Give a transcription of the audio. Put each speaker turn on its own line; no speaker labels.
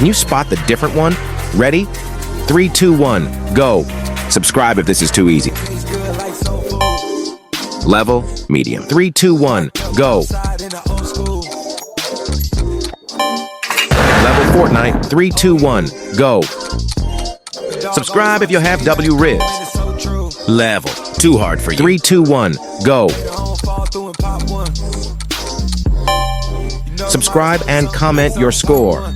Can you spot the different one? Ready? 3, 2, 1, go. Subscribe if this is too easy. Level, medium. 3, 2, 1, go. Level Fortnite. 3, 2, 1, go. Subscribe if you have W Riz. Level, too hard for you. 3, 2, 1, go. Subscribe and comment your score.